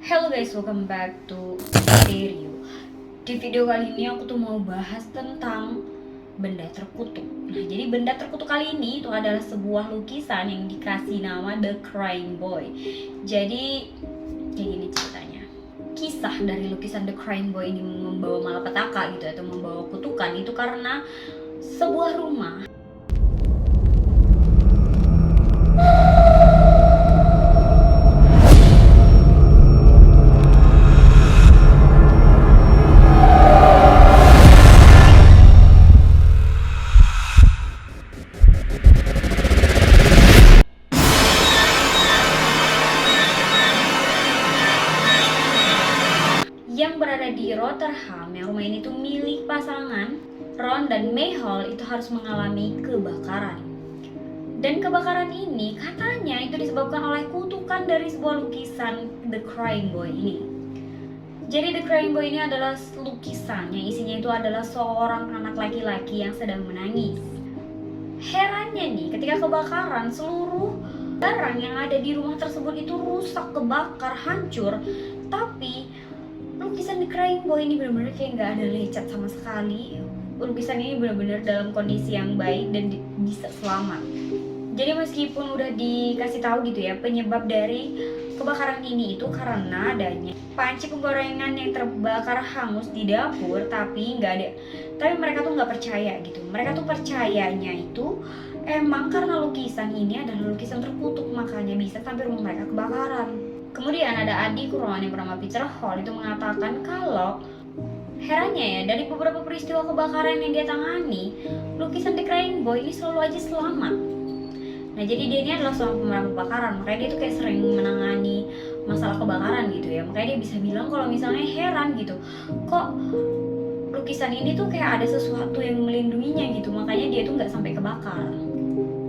Hello guys, welcome back to Stereo. Di video kali ini aku tuh mau bahas tentang benda terkutuk. Nah, jadi benda terkutuk kali ini itu adalah sebuah lukisan yang dikasih nama The Crying Boy. Jadi kayak gini ceritanya. Kisah dari lukisan The Crying Boy ini membawa malapetaka gitu atau membawa kutukan itu karena sebuah rumah yang berada di Rotterdam. Yang rumah ini tuh milik pasangan Ron dan Mayhall itu harus mengalami kebakaran. Dan kebakaran ini katanya itu disebabkan oleh kutukan dari sebuah lukisan The Crying Boy ini. Jadi The Crying Boy ini adalah lukisan yang isinya itu adalah seorang anak laki-laki yang sedang menangis. Herannya nih, ketika kebakaran seluruh barang yang ada di rumah tersebut itu rusak, kebakar, hancur. Tapi lukisan The Crying Boy ini benar-benar kayak nggak ada lecet sama sekali. Lukisan ini benar-benar dalam kondisi yang baik dan bisa selamat. Jadi meskipun udah dikasih tahu gitu ya, penyebab dari kebakaran ini itu karena adanya panci penggorengan yang terbakar hangus di dapur, tapi mereka tuh nggak percaya gitu. Mereka tuh percayanya itu emang karena lukisan ini adalah lukisan terkutuk, makanya bisa sampai rumah mereka kebakaran. Kemudian ada adik Ron yang bernama Peter Hall itu mengatakan kalau herannya ya, dari beberapa peristiwa kebakaran yang dia tangani, lukisan The Crying Boy ini selalu aja selamat. Nah, jadi dia ini adalah seorang pemadam kebakaran, makanya dia tuh kayak sering menangani masalah kebakaran gitu ya. Makanya dia bisa bilang kalau misalnya heran gitu, kok lukisan ini tuh kayak ada sesuatu yang melindunginya gitu, makanya dia tuh nggak sampai kebakar.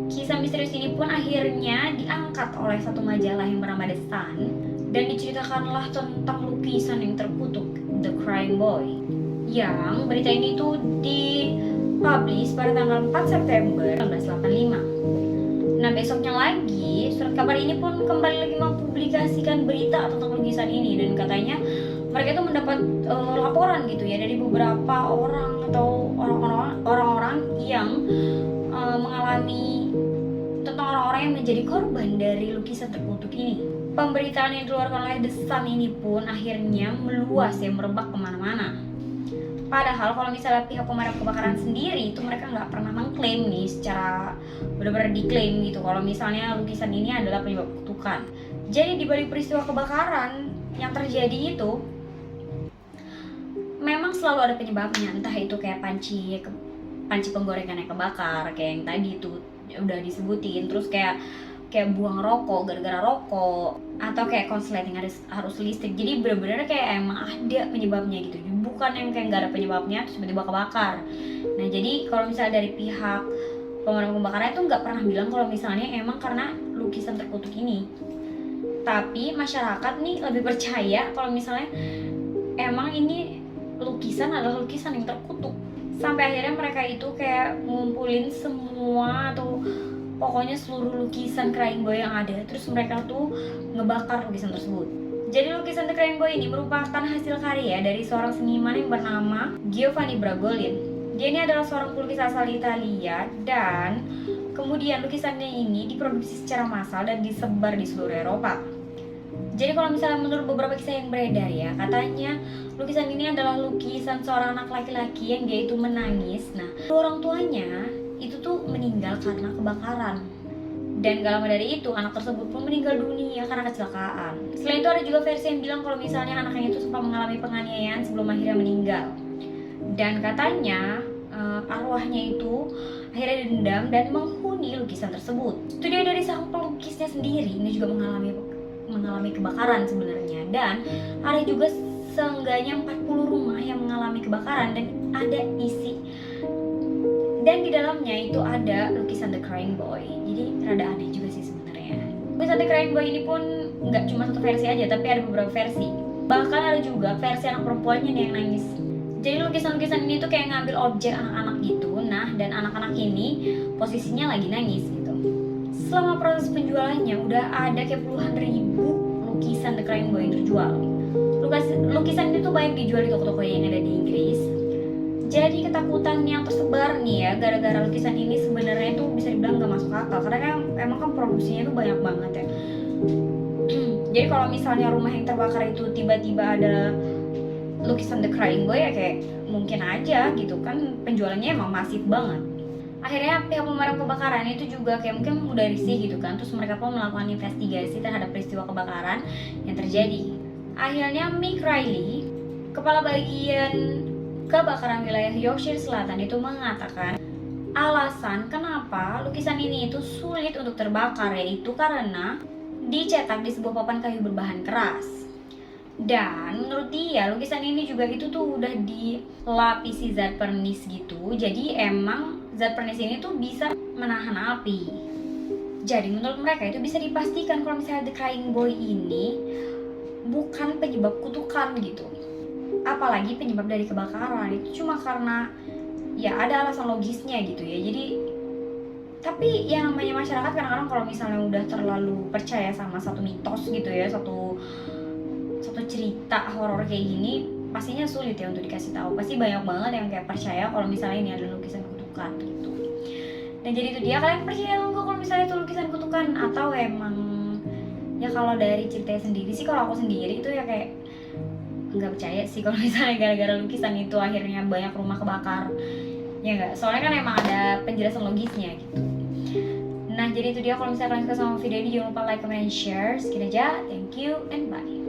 Kisah misterius ini pun akhirnya diangkat oleh satu majalah yang bernama The Sun dan diceritakanlah tentang lukisan yang terkutuk The Crying Boy. Yang berita ini tuh dipublish pada tanggal 4 September 1985. Nah, besoknya lagi surat kabar ini pun kembali lagi mempublikasikan berita tentang lukisan ini, dan katanya mereka itu mendapat laporan gitu ya dari beberapa orang atau orang-orang yang mengalami tentang orang-orang yang menjadi korban dari lukisan terkutuk ini. Pemberitaan yang dikeluarkan oleh The Sun ini pun akhirnya meluas ya, merebak kemana-mana. Padahal kalau misalnya pihak pemadam kebakaran sendiri itu mereka nggak pernah mengklaim nih secara benar-benar diklaim gitu kalau misalnya lukisan ini adalah penyebab kutukan. Jadi di balik peristiwa kebakaran yang terjadi itu memang selalu ada penyebabnya, entah itu kayak panci penggorengan yang kebakar kayak yang tadi itu udah disebutin, terus kayak buang rokok gara-gara rokok, atau kayak konsleting harus listrik. Jadi benar-benar kayak emang ada penyebabnya gitu, bukan yang kayak nggak ada penyebabnya terus tiba-tiba kebakar. Nah, jadi kalau misalnya dari pihak pemadam kebakaran itu nggak pernah bilang kalau misalnya emang karena lukisan terkutuk ini, tapi masyarakat nih lebih percaya kalau misalnya emang ini lukisan adalah lukisan yang terkutuk. Sampai akhirnya mereka itu kayak ngumpulin semua atau pokoknya seluruh lukisan Crying Boy yang ada, terus mereka tuh ngebakar lukisan tersebut. Jadi lukisan The Crying Boy ini merupakan hasil karya dari seorang seniman yang bernama Giovanni Bragolin. Dia ini adalah seorang pelukis asal Italia, dan kemudian lukisannya ini diproduksi secara massal dan disebar di seluruh Eropa. Jadi kalau misalnya menurut beberapa kisah yang beredar ya, katanya lukisan ini adalah lukisan seorang anak laki-laki yang dia itu menangis. Nah, orang tuanya itu tuh meninggal karena kebakaran. Dan gak lama dari itu, anak tersebut pun meninggal dunia karena kecelakaan. Selain itu ada juga versi yang bilang kalau misalnya anaknya itu sempat mengalami penganiayaan sebelum akhirnya meninggal. Dan katanya arwahnya itu akhirnya dendam dan menghuni lukisan tersebut. Studio dari sang pelukisnya sendiri ini juga mengalami kebakaran sebenarnya, dan ada juga seenggaknya 40 rumah yang mengalami kebakaran dan di dalamnya itu ada lukisan The Crying Boy. Jadi rada aneh juga sih sebenarnya. Lukisan The Crying Boy ini pun nggak cuma satu versi aja, tapi ada beberapa versi. Bahkan ada juga versi anak perempuannya nih yang nangis. Jadi lukisan-lukisan ini tuh kayak ngambil objek anak-anak gitu. Nah, dan anak-anak ini posisinya lagi nangis gitu. Selama proses penjualannya udah ada kayak puluhan ribu lukisan The Crying Boy yang terjual. lukisan itu tuh banyak dijual di toko-toko yang ada di Inggris. Jadi ketakutan yang tersebar nih ya gara-gara lukisan ini sebenarnya tuh bisa dibilang gak masuk akal, karena kan emang kan produksinya tuh banyak banget ya. Jadi kalau misalnya rumah yang terbakar itu tiba-tiba ada lukisan The Crying Boy ya kayak mungkin aja gitu kan, penjualannya emang masif banget. Akhirnya pihak pemadam kebakaran itu juga kayak mungkin udah risih gitu kan, terus mereka pun melakukan investigasi terhadap peristiwa kebakaran yang terjadi. Akhirnya Mick Riley, kepala bagian kebakaran wilayah Yorkshire Selatan itu mengatakan alasan kenapa lukisan ini itu sulit untuk terbakar yaitu karena dicetak di sebuah papan kayu berbahan keras. Dan menurut dia lukisan ini juga itu tuh udah dilapisi zat pernis gitu. Jadi emang zat pernis ini tuh bisa menahan api. Jadi menurut mereka itu bisa dipastikan kalau misalnya The Crying Boy ini bukan penyebab kutukan gitu. Apalagi penyebab dari kebakaran itu cuma karena ya ada alasan logisnya gitu ya. Jadi tapi yang namanya masyarakat kadang-kadang kalau misalnya udah terlalu percaya sama satu mitos gitu ya, satu cerita horor kayak gini, pastinya sulit ya untuk dikasih tahu. Pasti banyak banget yang kayak percaya kalau misalnya ini adalah lukisan kutukan gitu. Dan jadi itu dia, kalian percaya enggak kalau misalnya itu lukisan kutukan, atau emang ya kalau dari ceritanya sendiri sih, kalau aku sendiri itu ya kayak nggak percaya sih kalau misalnya gara-gara lukisan itu akhirnya banyak rumah kebakar, ya nggak? Soalnya kan emang ada penjelasan logisnya gitu. Nah jadi itu dia, kalau misalnya kalian suka sama video ini jangan lupa like, comment, share. Sekian aja, thank you and bye.